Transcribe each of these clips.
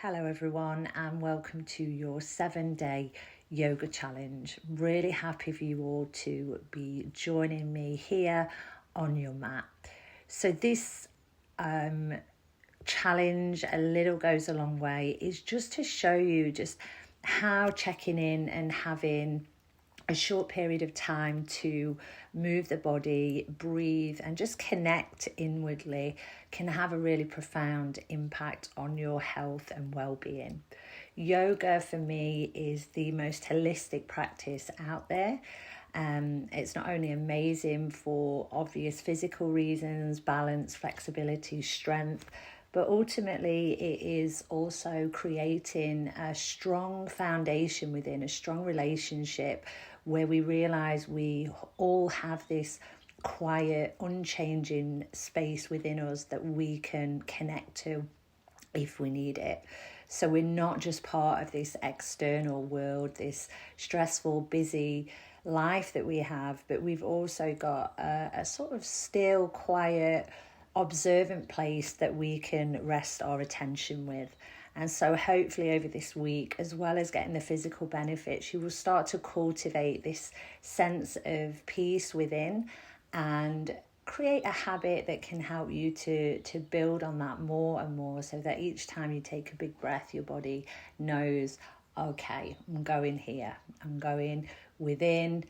Hello everyone and welcome to your 7-day yoga challenge. Really happy for you all to be joining me here on your mat. So this challenge, a little goes a long way, is just to show you just how checking in and having a short period of time to move the body, breathe, and just connect inwardly can have a really profound impact on your health and well-being. Yoga for me is the most holistic practice out there. It's not only amazing for obvious physical reasons, balance, flexibility, strength, but ultimately it is also creating a strong foundation within a strong relationship where we realize we all have this quiet, unchanging space within us that we can connect to if we need it. So we're not just part of this external world, this stressful, busy life that we have, but we've also got a sort of still, quiet, observant place that we can rest our attention with. And so hopefully over this week, as well as getting the physical benefits, you will start to cultivate this sense of peace within and create a habit that can help you to build on that more and more, so that each time you take a big breath, your body knows, okay, I'm going here, I'm going within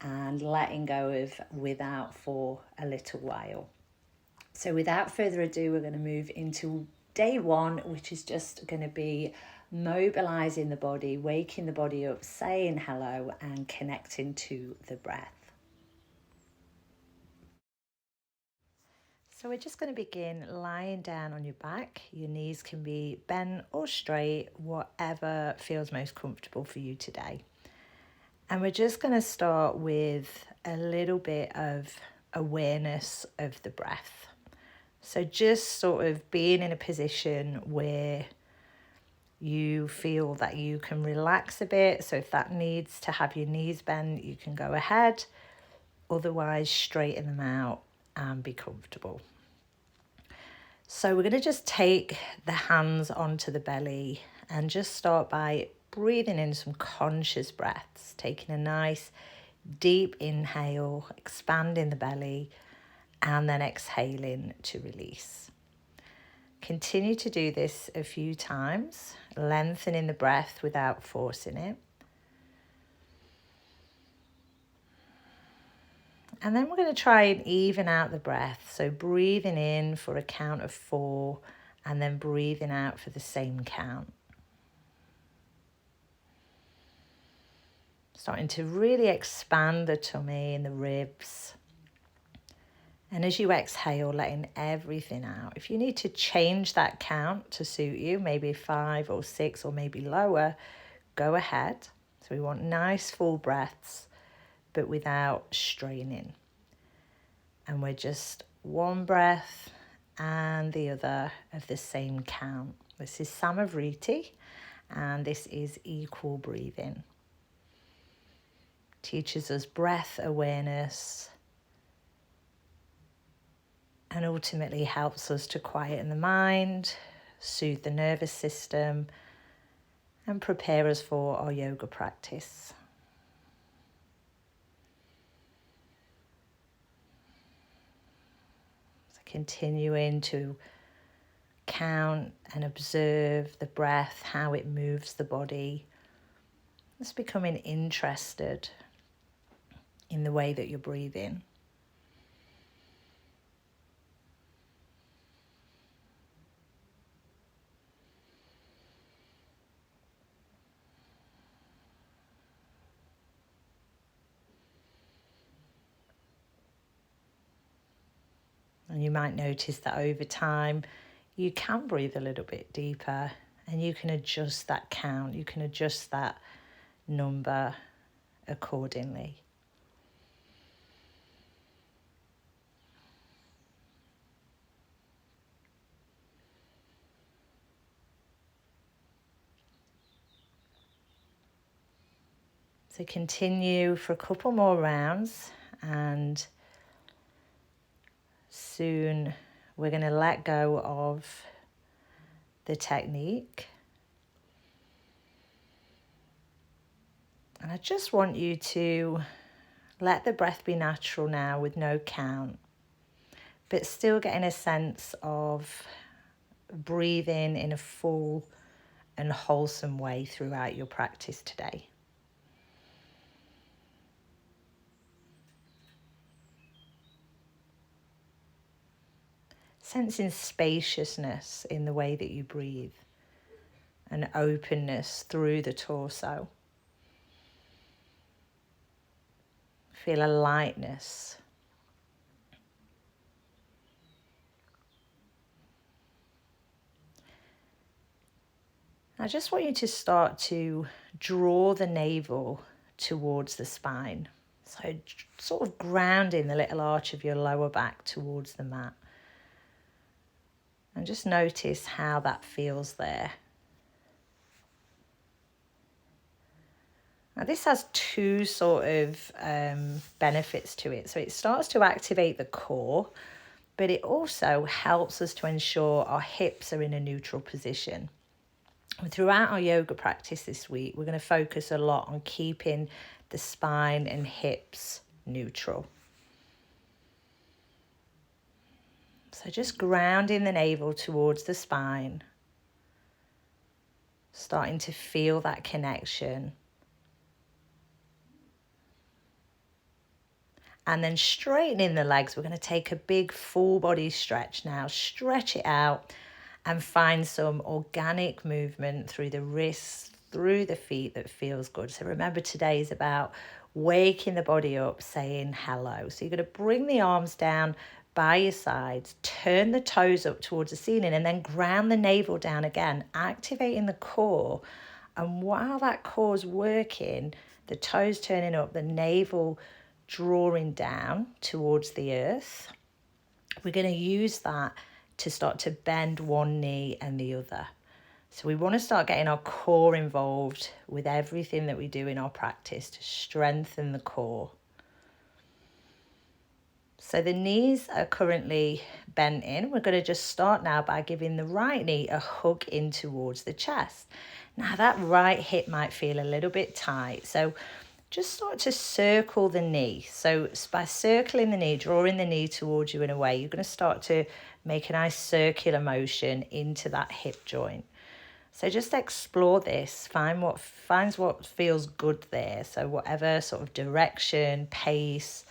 and letting go of without for a little while. So without further ado, we're going to move into day one, which is just going to be mobilizing the body, waking the body up, saying hello and connecting to the breath. So we're just going to begin lying down on your back. Your knees can be bent or straight, whatever feels most comfortable for you today. And we're just going to start with a little bit of awareness of the breath. So just sort of being in a position where you feel that you can relax a bit. So if that needs to have your knees bent, you can go ahead. Otherwise, straighten them out and be comfortable. So we're going to just take the hands onto the belly and just start by breathing in some conscious breaths, taking a nice deep inhale, expanding the belly, and then exhaling to release. Continue to do this a few times, lengthening the breath without forcing it. And then we're going to try and even out the breath. So breathing in for a count of 4 and then breathing out for the same count. Starting to really expand the tummy and the ribs. And as you exhale, letting everything out. If you need to change that count to suit you, maybe 5 or 6 or maybe lower, go ahead. So we want nice full breaths, but without straining. And we're just one breath and the other of the same count. This is Samavriti, and this is equal breathing. Teaches us breath awareness and ultimately helps us to quieten the mind, soothe the nervous system, and prepare us for our yoga practice. So continuing to count and observe the breath, how it moves the body. Just becoming interested in the way that you're breathing. And you might notice that over time, you can breathe a little bit deeper and you can adjust that count, you can adjust that number accordingly. So continue for a couple more rounds, and soon we're going to let go of the technique. And I just want you to let the breath be natural now with no count, but still getting a sense of breathing in a full and wholesome way throughout your practice today. Sensing spaciousness in the way that you breathe and openness through the torso. Feel a lightness. I just want you to start to draw the navel towards the spine. So sort of grounding the little arch of your lower back towards the mat. And just notice how that feels there. Now this has two sort of benefits to it. So it starts to activate the core, but it also helps us to ensure our hips are in a neutral position. Throughout our yoga practice this week, we're going to focus a lot on keeping the spine and hips neutral. So just grounding the navel towards the spine, starting to feel that connection. And then straightening the legs, we're going to take a big full body stretch now. Stretch it out and find some organic movement through the wrists, through the feet that feels good. So remember, today is about waking the body up, saying hello. So you're going to bring the arms down by your sides, turn the toes up towards the ceiling, and then ground the navel down again, activating the core. And while that core's working, the toes turning up, the navel drawing down towards the earth, we're going to use that to start to bend one knee and the other. So we want to start getting our core involved with everything that we do in our practice to strengthen the core. So the knees are currently bent in. We're going to just start now by giving the right knee a hug in towards the chest. Now that right hip might feel a little bit tight, so just start to circle the knee. So by circling the knee, drawing the knee towards you in a way, you're going to start to make a nice circular motion into that hip joint. So just explore this, find what feels good there. So whatever sort of direction, pace,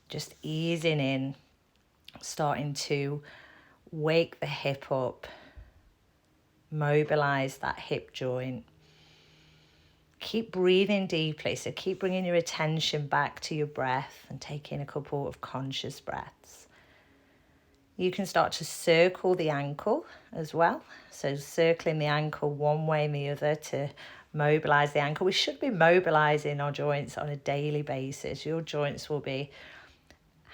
just easing in, starting to wake the hip up, mobilise that hip joint. Keep breathing deeply, so keep bringing your attention back to your breath and taking a couple of conscious breaths. You can start to circle the ankle as well. So circling the ankle one way and the other to mobilise the ankle. We should be mobilising our joints on a daily basis. Your joints will be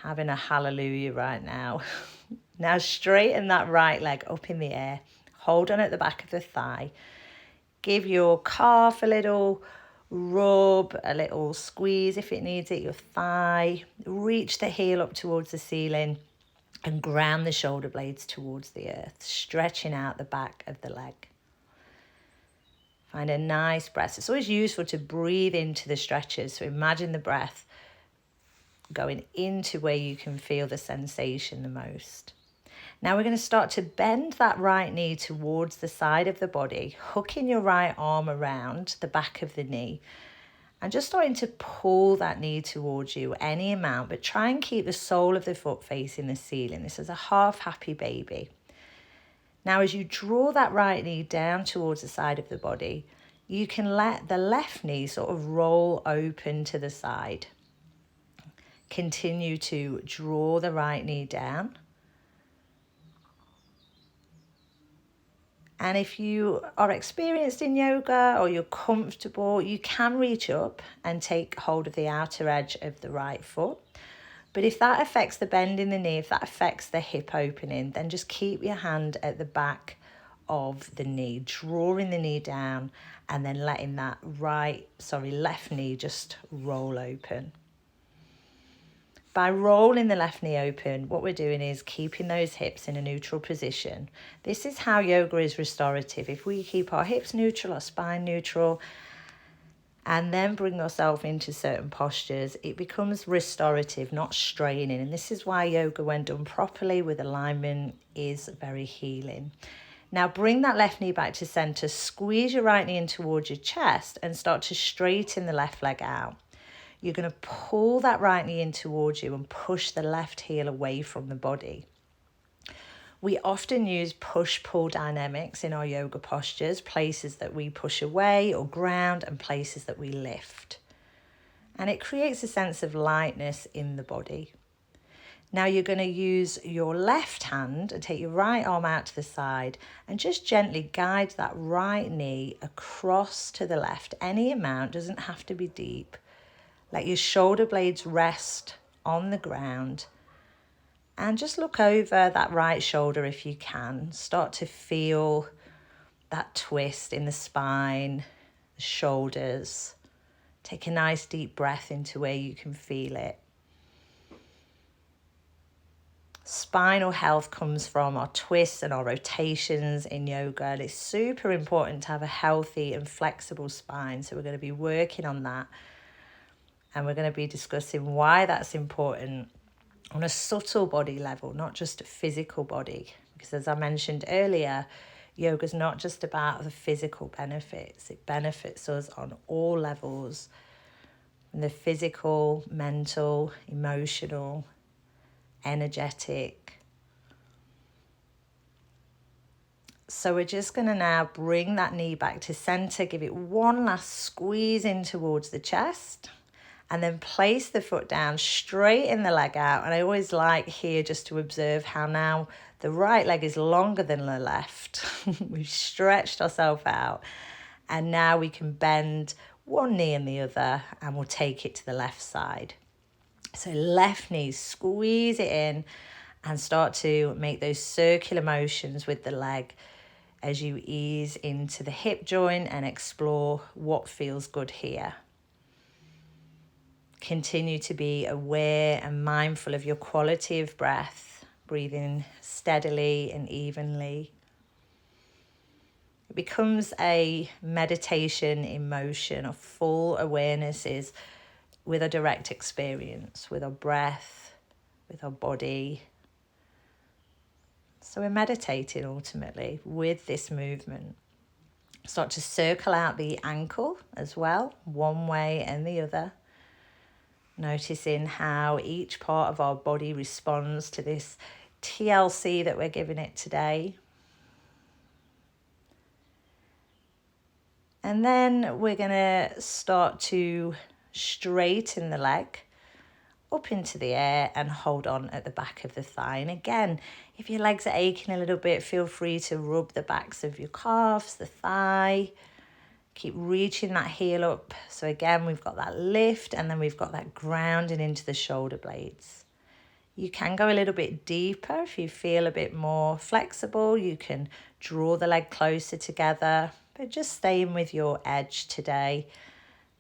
having a hallelujah right now. Now straighten that right leg up in the air. Hold on at the back of the thigh. Give your calf a little rub, a little squeeze if it needs it, your thigh. Reach the heel up towards the ceiling and ground the shoulder blades towards the earth, stretching out the back of the leg. Find a nice breath. It's always useful to breathe into the stretches. So imagine the breath going into where you can feel the sensation the most. Now we're going to start to bend that right knee towards the side of the body, hooking your right arm around the back of the knee and just starting to pull that knee towards you any amount, but try and keep the sole of the foot facing the ceiling. This is a half happy baby. Now as you draw that right knee down towards the side of the body, you can let the left knee sort of roll open to the side. Continue to draw the right knee down. And if you are experienced in yoga or you're comfortable, you can reach up and take hold of the outer edge of the right foot. But if that affects the bend in the knee, if that affects the hip opening, then just keep your hand at the back of the knee, drawing the knee down and then letting that left knee just roll open. By rolling the left knee open, what we're doing is keeping those hips in a neutral position. This is how yoga is restorative. If we keep our hips neutral, our spine neutral, and then bring ourselves into certain postures, it becomes restorative, not straining. And this is why yoga, when done properly with alignment, is very healing. Now bring that left knee back to center, squeeze your right knee in towards your chest and start to straighten the left leg out. You're going to pull that right knee in towards you and push the left heel away from the body. We often use push-pull dynamics in our yoga postures, places that we push away or ground and places that we lift. And it creates a sense of lightness in the body. Now you're going to use your left hand and take your right arm out to the side and just gently guide that right knee across to the left. Any amount, doesn't have to be deep. Let your shoulder blades rest on the ground and just look over that right shoulder if you can. Start to feel that twist in the spine, the shoulders. Take a nice deep breath into where you can feel it. Spinal health comes from our twists and our rotations in yoga, and it's super important to have a healthy and flexible spine. So we're going to be working on that, and we're going to be discussing why that's important on a subtle body level, not just a physical body. Because as I mentioned earlier, yoga is not just about the physical benefits. It benefits us on all levels, from the physical, mental, emotional, energetic. So we're just going to now bring that knee back to center, give it one last squeeze in towards the chest, and then place the foot down, straighten the leg out. And I always like here just to observe how now the right leg is longer than the left. We've stretched ourselves out, and now we can bend one knee and the other, and we'll take it to the left side. So left knee, squeeze it in and start to make those circular motions with the leg as you ease into the hip joint and explore what feels good here. Continue to be aware and mindful of your quality of breath, breathing steadily and evenly. It becomes a meditation in motion. A full awareness is with a direct experience, with our breath, with our body. So we're meditating ultimately with this movement. Start to circle out the ankle as well, one way and the other. Noticing how each part of our body responds to this TLC that we're giving it today. And then we're going to start to straighten the leg up into the air and hold on at the back of the thigh. And again, if your legs are aching a little bit, feel free to rub the backs of your calves, the thigh. Keep reaching that heel up. So again, we've got that lift and then we've got that grounding into the shoulder blades. You can go a little bit deeper if you feel a bit more flexible. You can draw the leg closer together, but just staying with your edge today,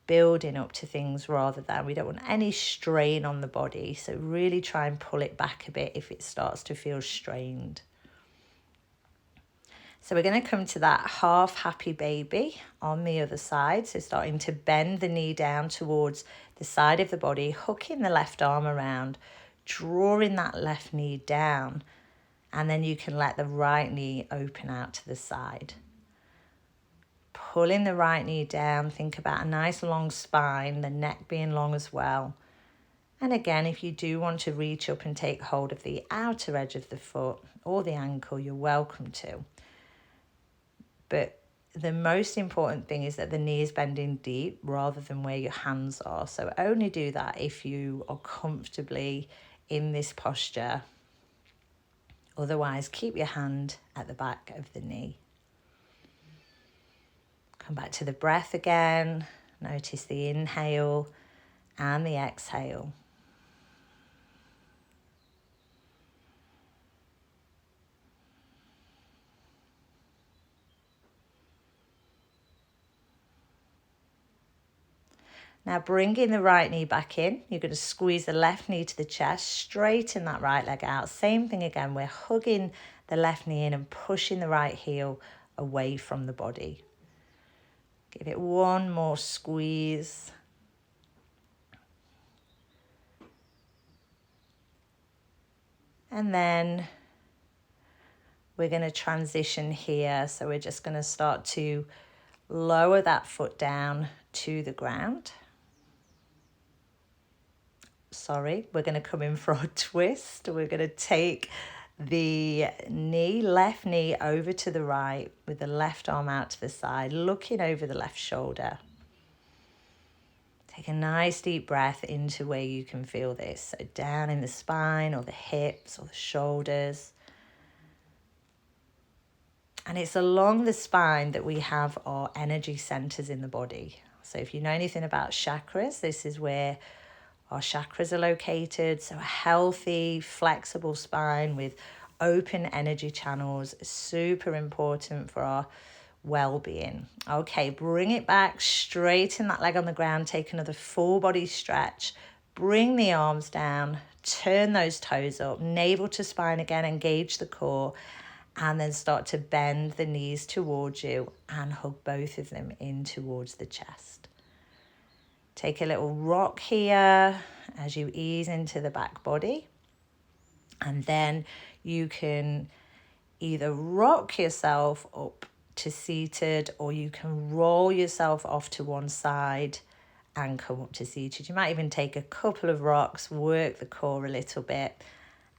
building up to things rather than, we don't want any strain on the body. So really try and pull it back a bit if it starts to feel strained. So we're going to come to that half happy baby on the other side. So starting to bend the knee down towards the side of the body, hooking the left arm around, drawing that left knee down, and then you can let the right knee open out to the side. Pulling the right knee down, think about a nice long spine, the neck being long as well. And again, if you do want to reach up and take hold of the outer edge of the foot or the ankle, you're welcome to. But the most important thing is that the knee is bending deep rather than where your hands are. So only do that if you are comfortably in this posture. Otherwise, keep your hand at the back of the knee. Come back to the breath again. Notice the inhale and the exhale. Now bringing the right knee back in, you're going to squeeze the left knee to the chest, straighten that right leg out. Same thing again, we're hugging the left knee in and pushing the right heel away from the body. Give it one more squeeze. And then we're going to transition here. So we're just going to start to lower that foot down to the ground. Sorry, we're going to come in for a twist. We're going to take the knee, left knee over to the right with the left arm out to the side, looking over the left shoulder. Take a nice deep breath into where you can feel this. So down in the spine or the hips or the shoulders. And it's along the spine that we have our energy centers in the body. So if you know anything about chakras, this is where our chakras are located. So a healthy, flexible spine with open energy channels is super important for our well-being. Okay, bring it back, straighten that leg on the ground, take another full body stretch, bring the arms down, turn those toes up, navel to spine again, engage the core, and then start to bend the knees towards you and hug both of them in towards the chest. Take a little rock here as you ease into the back body. And then you can either rock yourself up to seated, or you can roll yourself off to one side and come up to seated. You might even take a couple of rocks, work the core a little bit,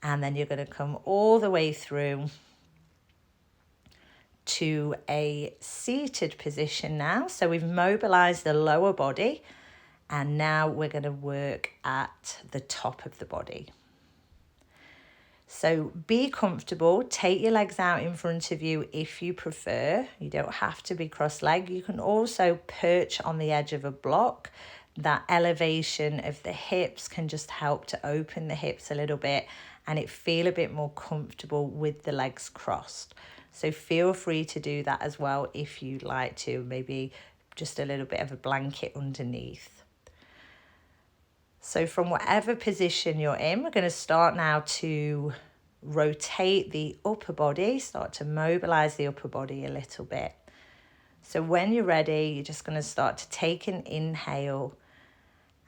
and then you're going to come all the way through to a seated position now. So we've mobilized the lower body, and now we're going to work at the top of the body. So be comfortable, take your legs out in front of you if you prefer. You don't have to be cross-legged. You can also perch on the edge of a block. That elevation of the hips can just help to open the hips a little bit and it feel a bit more comfortable with the legs crossed. So feel free to do that as well if you'd like to, maybe just a little bit of a blanket underneath. So from whatever position you're in, we're going to start now to rotate the upper body, start to mobilize the upper body a little bit. So when you're ready, you're just going to start to take an inhale.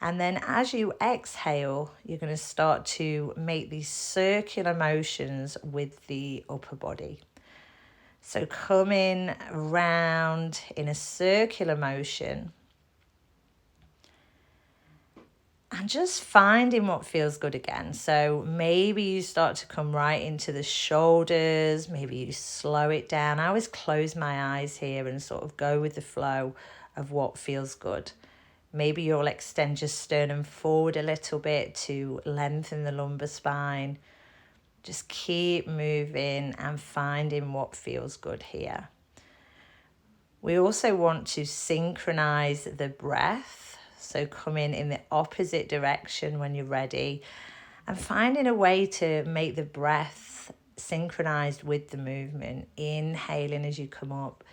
And then as you exhale, you're going to start to make these circular motions with the upper body. So coming round in a circular motion. And just finding what feels good again. So maybe you start to come right into the shoulders. Maybe you slow it down. I always close my eyes here and sort of go with the flow of what feels good. Maybe you'll extend your sternum forward a little bit to lengthen the lumbar spine. Just keep moving and finding what feels good here. We also want to synchronize the breath. So come in the opposite direction when you're ready and finding a way to make the breath synchronized with the movement. Inhaling as you come up,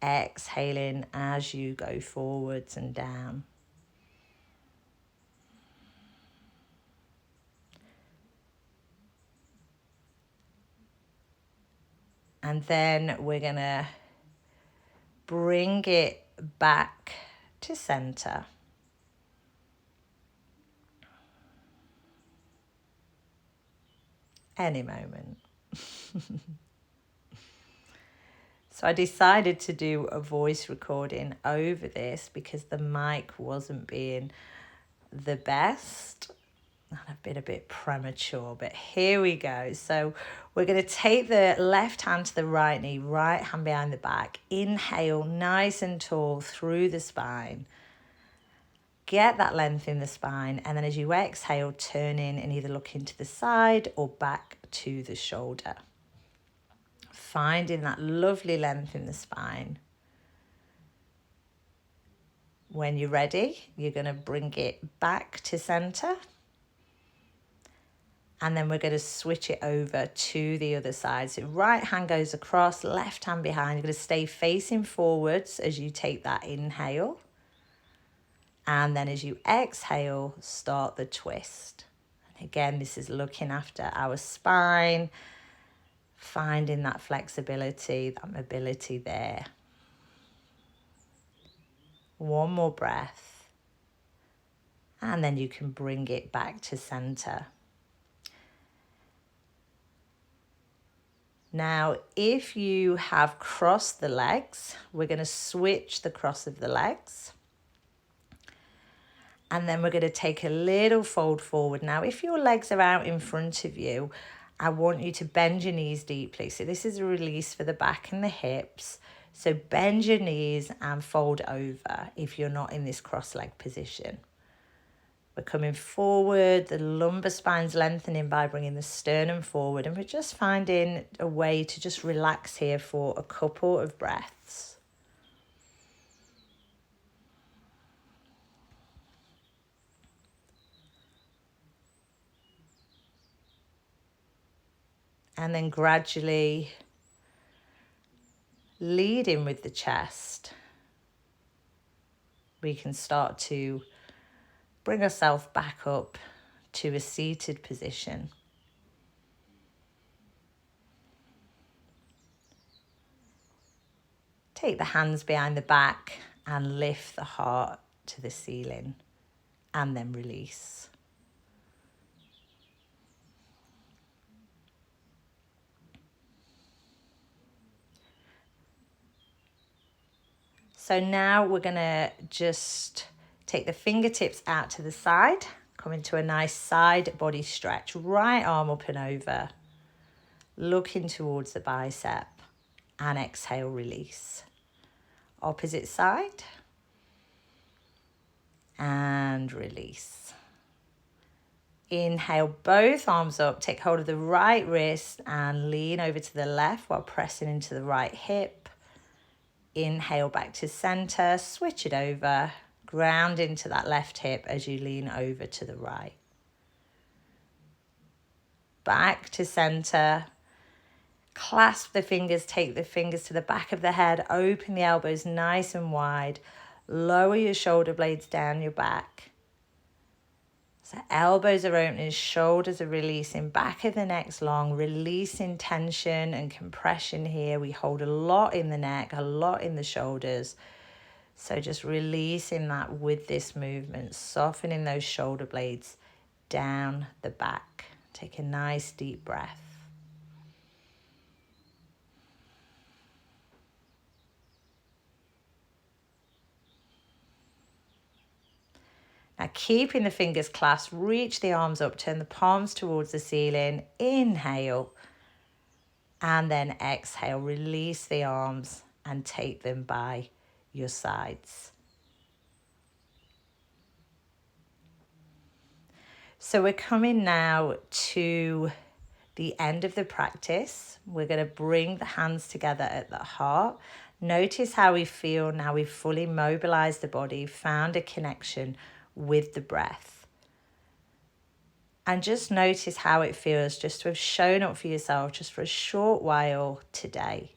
exhaling as you go forwards and down. And then we're going to bring it back to center. Any moment. So I decided to do a voice recording over this because the mic wasn't being the best. I've been a bit premature, but here we go. So we're going to take the left hand to the right knee, right hand behind the back. Inhale nice and tall through the spine. Get that length in the spine, and then as you exhale, turn in and either look into the side or back to the shoulder. Finding that lovely length in the spine. When you're ready, you're going to bring it back to center. And then we're going to switch it over to the other side. So right hand goes across, left hand behind. You're going to stay facing forwards as you take that inhale. And then as you exhale, start the twist. And again, this is looking after our spine, finding that flexibility, that mobility there. One more breath. And then you can bring it back to center. Now, if you have crossed the legs, we're going to switch the cross of the legs. And then we're going to take a little fold forward. Now, if your legs are out in front of you, I want you to bend your knees deeply. So this is a release for the back and the hips. So bend your knees and fold over if you're not in this cross-leg position. We're coming forward, the lumbar spine's lengthening by bringing the sternum forward, and we're just finding a way to just relax here for a couple of breaths. And then gradually leading with the chest, we can start to bring ourselves back up to a seated position. Take the hands behind the back and lift the heart to the ceiling, and then release. So now we're going to just take the fingertips out to the side, come into a nice side body stretch, right arm up and over, looking towards the bicep, and exhale, release. Opposite side, and release. Inhale, both arms up, take hold of the right wrist and lean over to the left while pressing into the right hip. Inhale back to center, switch it over, ground into that left hip as you lean over to the right. Back to center, clasp the fingers, take the fingers to the back of the head, open the elbows nice and wide, lower your shoulder blades down your back. So elbows are opening, shoulders are releasing, back of the neck's long, releasing tension and compression here. We hold a lot in the neck, a lot in the shoulders. So just releasing that with this movement, softening those shoulder blades down the back. Take a nice deep breath. Now keeping the fingers clasped, reach the arms up, turn the palms towards the ceiling. Inhale. And then exhale, release the arms and take them by your sides. So we're coming now to the end of the practice. We're going to bring the hands together at the heart. Notice how we feel now we've fully mobilized the body, found a connection with the breath. And just notice how it feels just to have shown up for yourself just for a short while today.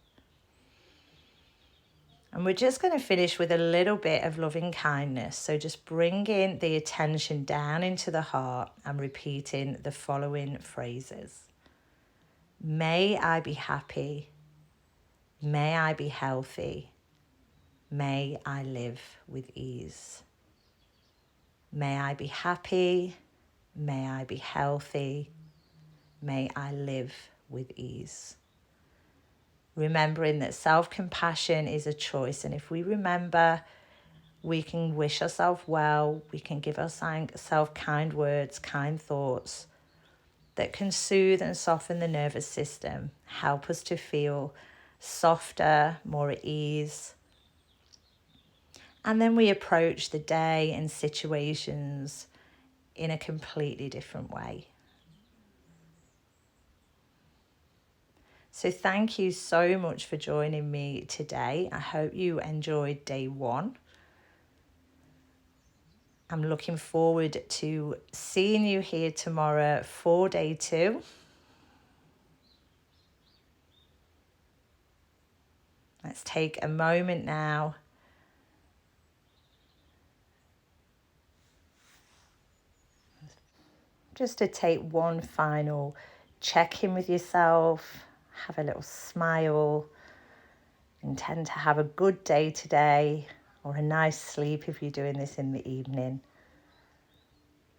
And we're just going to finish with a little bit of loving kindness. So just bringing the attention down into the heart and repeating the following phrases. May I be happy. May I be healthy. May I live with ease. May I be happy. May I be healthy. May I live with ease. Remembering that self-compassion is a choice. And if we remember, we can wish ourselves well. We can give ourselves kind words, kind thoughts that can soothe and soften the nervous system, help us to feel softer, more at ease. And then we approach the day and situations in a completely different way. So thank you so much for joining me today. I hope you enjoyed day 1. I'm looking forward to seeing you here tomorrow for day 2. Let's take a moment now just to take one final check-in with yourself, have a little smile, intend to have a good day today or a nice sleep if you're doing this in the evening.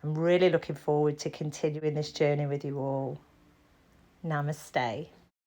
I'm really looking forward to continuing this journey with you all. Namaste.